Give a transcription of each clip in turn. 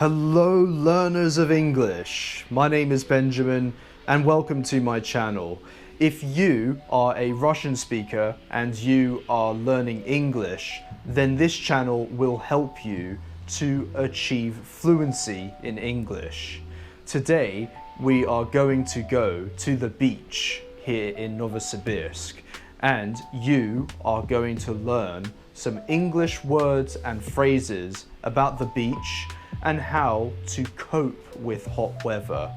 Hello learners of English, my name is Benjamin and welcome to my channel. If you are a Russian speaker and you are learning English, then this channel will help you to achieve fluency in English. Today we are going to go to the beach here in Novosibirsk and you are going to learn some English words and phrases about the beach and how to cope with hot weather.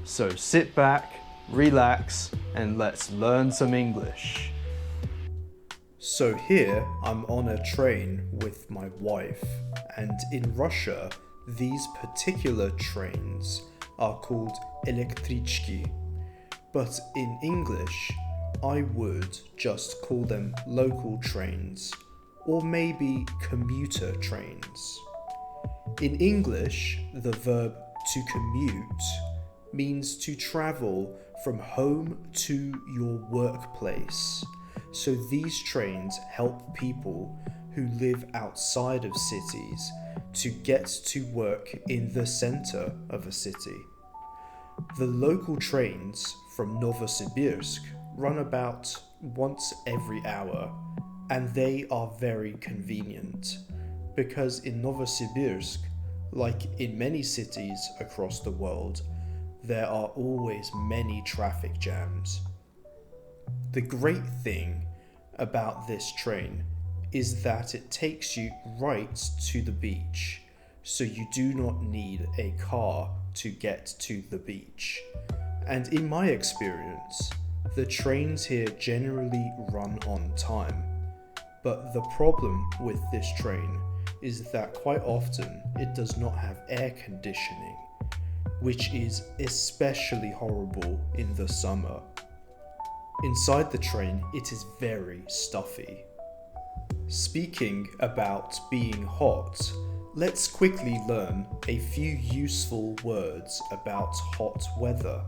So sit back, relax, and let's learn some English. So here I'm on a train with my wife, and in Russia these particular trains are called elektrichki, but in English I would just call them local trains or maybe commuter trains. In English, the verb to commute means to travel from home to your workplace. So these trains help people who live outside of cities to get to work in the center of a city. The local trains from Novosibirsk run about once every hour, and they are very convenient. Because in Novosibirsk, like in many cities across the world, there are always many traffic jams. The great thing about this train is that it takes you right to the beach, so you do not need a car to get to the beach. And in my experience, the trains here generally run on time. But the problem with this train is that quite often it does not have air conditioning, which is especially horrible in the summer. Inside the train, it is very stuffy. Speaking about being hot, let's quickly learn a few useful words about hot weather.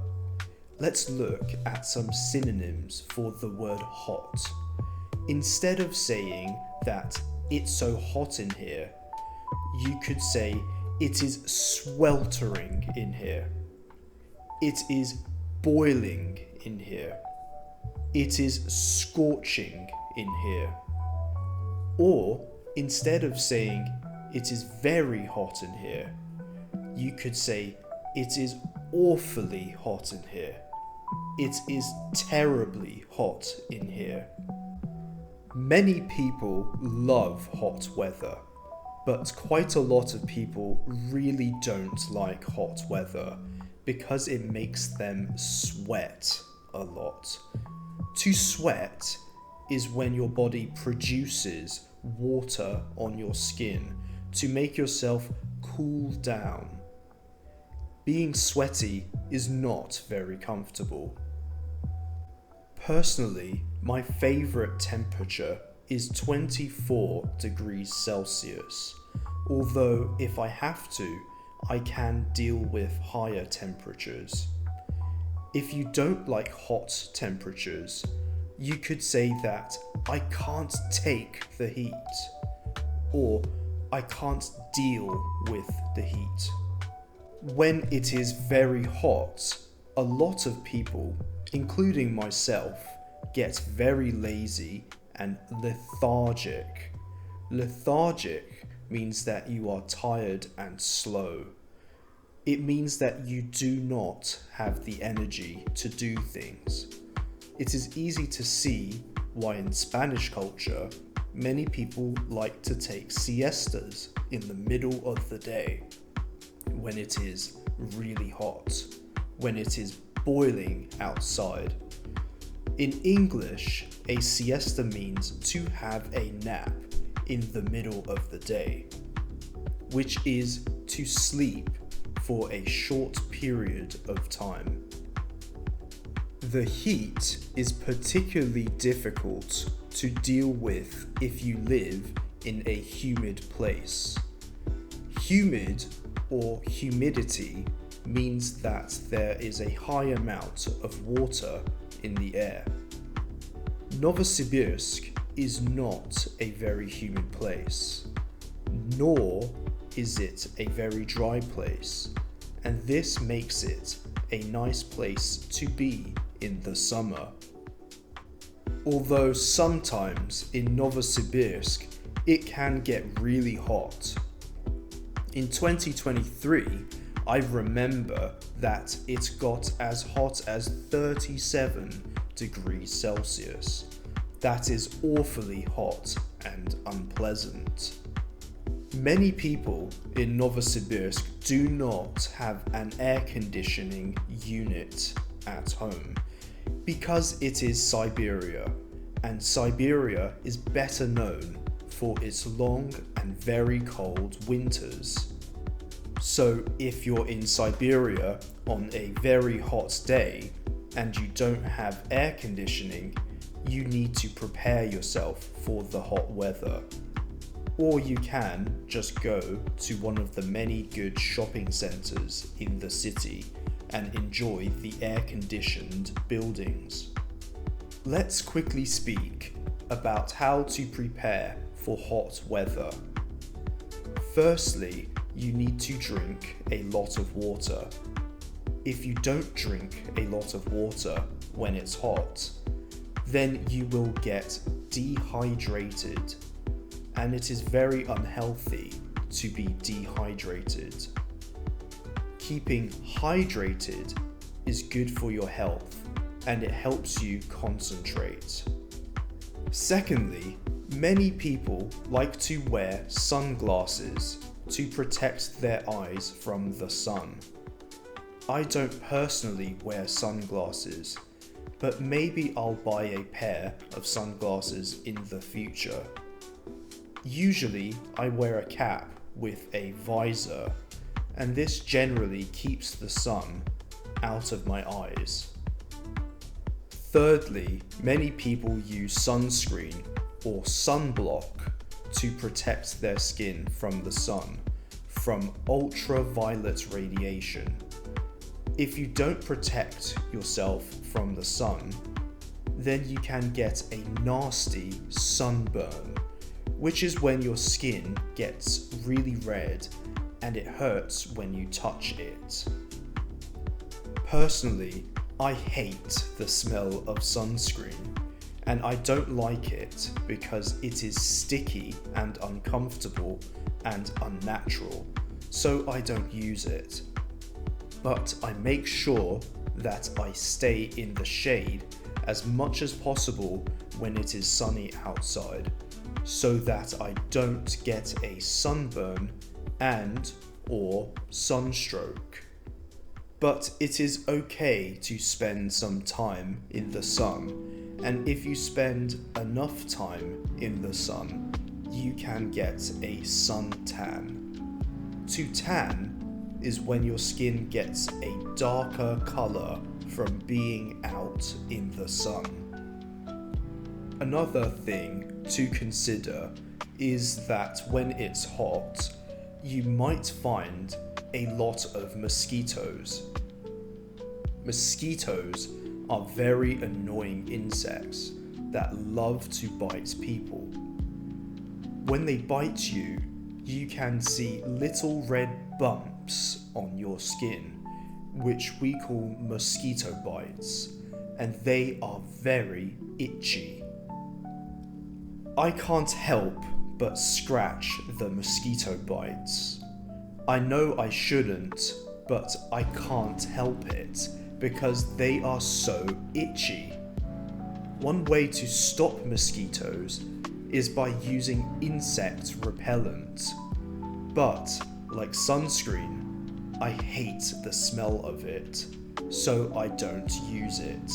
Let's look at some synonyms for the word hot. Instead of saying that it's so hot in here, you could say it is sweltering in here. It is boiling in here. It is scorching in here. Or instead of saying it is very hot in here, you could say it is awfully hot in here. It is terribly hot in here. Many people love hot weather, but quite a lot of people really don't like hot weather because it makes them sweat a lot. To sweat is when your body produces water on your skin to make yourself cool down. Being sweaty is not very comfortable. Personally, my favorite temperature is 24 degrees Celsius, although if I have to, I can deal with higher temperatures. If you don't like hot temperatures, you could say that I can't take the heat, or I can't deal with the heat. When it is very hot, a lot of people, including myself, get very lazy and lethargic. Lethargic means that you are tired and slow. It means that you do not have the energy to do things. It is easy to see why in Spanish culture, many people like to take siestas in the middle of the day when it is really hot, when it is boiling outside. In English, a siesta means to have a nap in the middle of the day, which is to sleep for a short period of time. The heat is particularly difficult to deal with if you live in a humid place. Humid or humidity means that there is a high amount of water in the air. Novosibirsk is not a very humid place, nor is it a very dry place, and this makes it a nice place to be in the summer. Although sometimes in Novosibirsk it can get really hot. In 2023, I remember that it got as hot as 37 degrees Celsius. That is awfully hot and unpleasant. Many people in Novosibirsk do not have an air conditioning unit at home because it is Siberia, and Siberia is better known for its long and very cold winters. So if you're in Siberia on a very hot day and you don't have air conditioning, you need to prepare yourself for the hot weather. Or you can just go to one of the many good shopping centres in the city and enjoy the air-conditioned buildings. Let's quickly speak about how to prepare for hot weather. Firstly, you need to drink a lot of water. If you don't drink a lot of water when it's hot, then you will get dehydrated, and it is very unhealthy to be dehydrated. Keeping hydrated is good for your health, and it helps you concentrate. Secondly, many people like to wear sunglasses to protect their eyes from the sun. I don't personally wear sunglasses, but maybe I'll buy a pair of sunglasses in the future. Usually, I wear a cap with a visor, and this generally keeps the sun out of my eyes. Thirdly, many people use sunscreen or sunblock to protect their skin from the sun, from ultraviolet radiation. If you don't protect yourself from the sun, then you can get a nasty sunburn, which is when your skin gets really red and it hurts when you touch it. Personally, I hate the smell of sunscreen, and I don't like it because it is sticky and uncomfortable and unnatural, so I don't use it. But I make sure that I stay in the shade as much as possible when it is sunny outside, so that I don't get a sunburn and/or sunstroke. But it is okay to spend some time in the sun, and if you spend enough time in the sun, you can get a suntan. To tan is when your skin gets a darker colour from being out in the sun. Another thing to consider is that when it's hot, you might find a lot of mosquitoes. Mosquitoes are very annoying insects that love to bite people. When they bite you, you can see little red bumps on your skin, which we call mosquito bites, and they are very itchy. I can't help but scratch the mosquito bites. I know I shouldn't, but I can't help it because they are so itchy. One way to stop mosquitoes is by using insect repellent. But, like sunscreen, I hate the smell of it, so I don't use it.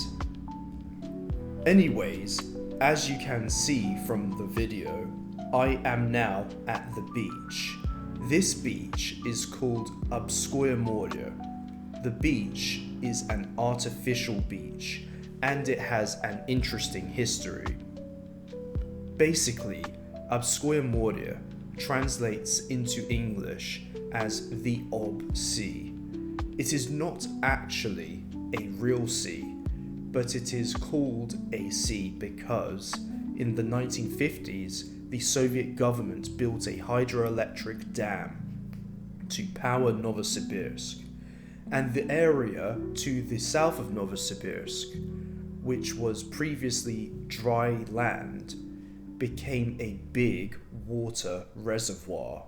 Anyways, as you can see from the video, I am now at the beach. This beach is called Ubskoye Morje. The beach is an artificial beach, and it has an interesting history. Basically, Ubskoye Morje translates into English as the Ob Sea. It is not actually a real sea, but it is called a sea because in the 1950s, the Soviet government built a hydroelectric dam to power Novosibirsk, and the area to the south of Novosibirsk, which was previously dry land, became a big water reservoir.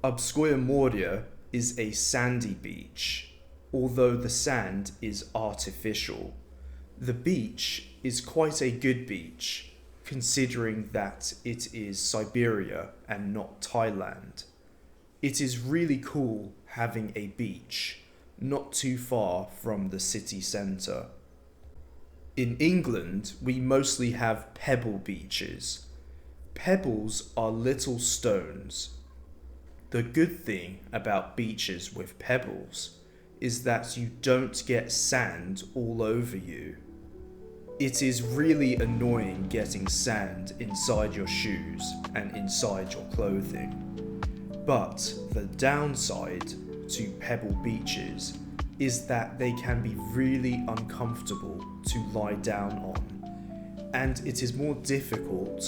Obskoye Morje is a sandy beach, although the sand is artificial. The beach is quite a good beach, considering that it is Siberia and not Thailand. It is really cool having a beach not too far from the city centre. In England, we mostly have pebble beaches. Pebbles are little stones. The good thing about beaches with pebbles is that you don't get sand all over you. It is really annoying getting sand inside your shoes and inside your clothing. But the downside to pebble beaches is that they can be really uncomfortable to lie down on, and it is more difficult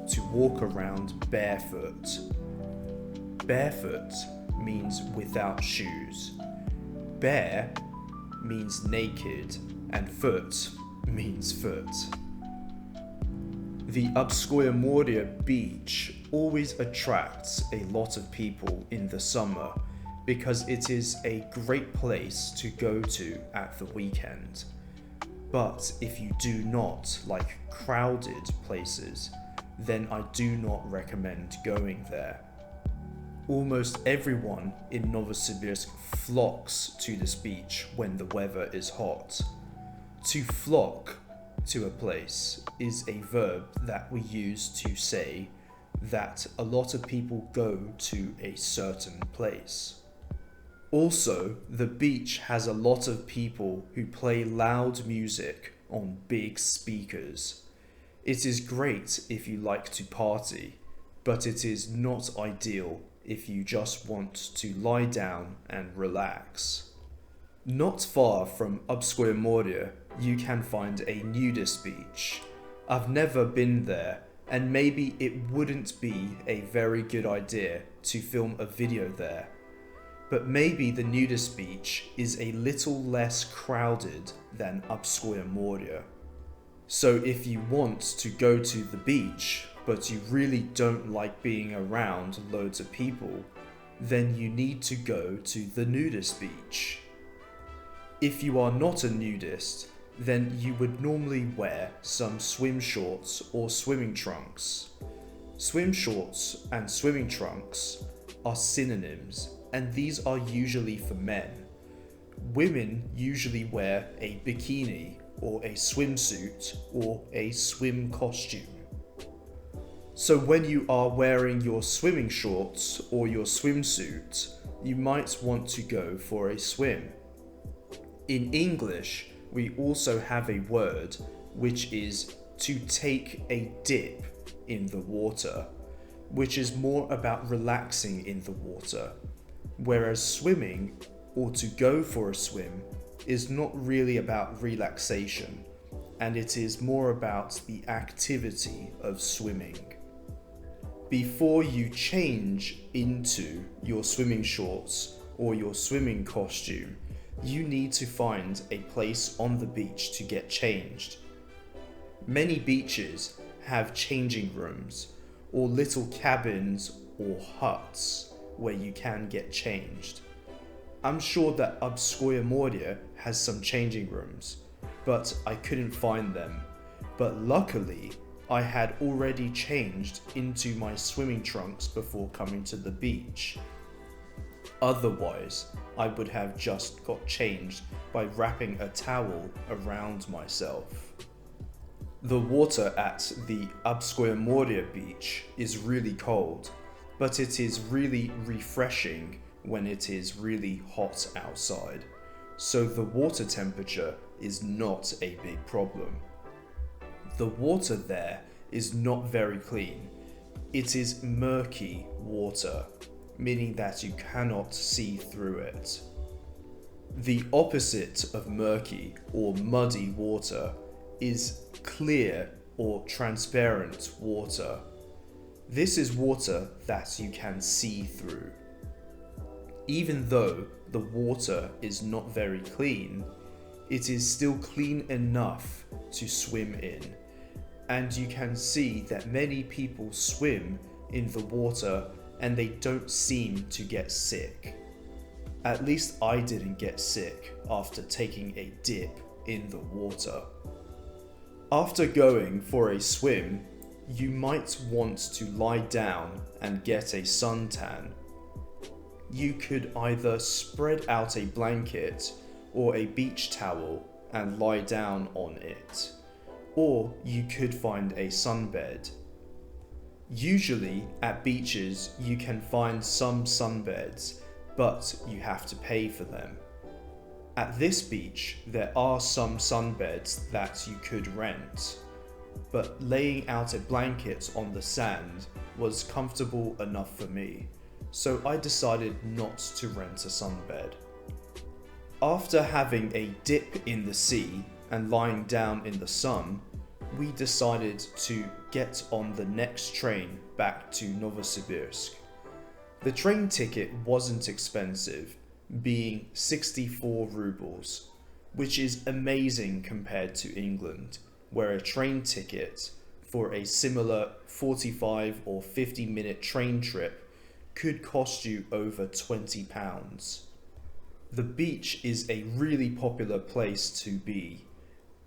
to walk around barefoot. Barefoot means without shoes. Bare means naked, and foot means foot. The Obskoye Morje beach always attracts a lot of people in the summer because it is a great place to go to at the weekend. But if you do not like crowded places, then I do not recommend going there. Almost everyone in Novosibirsk flocks to this beach when the weather is hot. To flock to a place is a verb that we use to say that a lot of people go to a certain place. Also, the beach has a lot of people who play loud music on big speakers. It is great if you like to party, but it is not ideal if you just want to lie down and relax. Not far from Obskoye Morje, you can find a nudist beach. I've never been there, and maybe it wouldn't be a very good idea to film a video there. But maybe the nudist beach is a little less crowded than Obskoye Morje. So if you want to go to the beach, but you really don't like being around loads of people, then you need to go to the nudist beach. If you are not a nudist, then you would normally wear some swim shorts or swimming trunks. Swim shorts and swimming trunks are synonyms, and these are usually for men. Women usually wear a bikini or a swimsuit or a swim costume. So when you are wearing your swimming shorts or your swimsuit, you might want to go for a swim. In English, we also have a word which is to take a dip in the water, which is more about relaxing in the water, whereas swimming or to go for a swim is not really about relaxation, and it is more about the activity of swimming. Before you change into your swimming shorts or your swimming costume, you need to find a place on the beach to get changed. Many beaches have changing rooms or little cabins or huts where you can get changed. I'm sure that Obskoye Morje has some changing rooms, but I couldn't find them. But luckily, I had already changed into my swimming trunks before coming to the beach. Otherwise, I would have just got changed by wrapping a towel around myself. The water at the Obskoye Morje beach is really cold, but it is really refreshing when it is really hot outside, so the water temperature is not a big problem. The water there is not very clean. It is murky water, meaning that you cannot see through it. The opposite of murky or muddy water is clear or transparent water. This is water that you can see through. Even though the water is not very clean, it is still clean enough to swim in. And you can see that many people swim in the water and they don't seem to get sick. At least I didn't get sick after taking a dip in the water. After going for a swim, you might want to lie down and get a suntan. You could either spread out a blanket or a beach towel and lie down on it, or you could find a sunbed. Usually at beaches you can find some sunbeds, but you have to pay for them. At this beach there are some sunbeds that you could rent, but laying out a blanket on the sand was comfortable enough for me, so I decided not to rent a sunbed. After having a dip in the sea and lying down in the sun, we decided to get on the next train back to Novosibirsk. The train ticket wasn't expensive, being 64 rubles, which is amazing compared to England, where a train ticket for a similar 45 or 50-minute train trip could cost you over £20. The beach is a really popular place to be,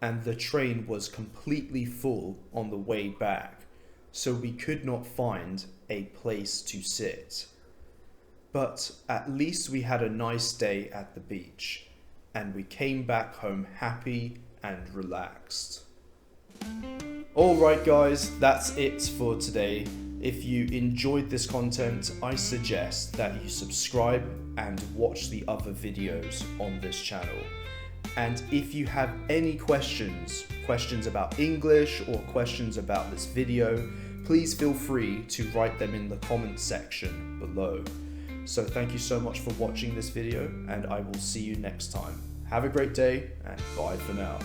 and the train was completely full on the way back, so we could not find a place to sit. But at least we had a nice day at the beach, and we came back home happy and relaxed. Alright guys, that's it for today. If you enjoyed this content, I suggest that you subscribe and watch the other videos on this channel. And if you have any questions about English or questions about this video, please feel free to write them in the comments section below. So thank you so much for watching this video, and I will see you next time. Have a great day, and bye for now.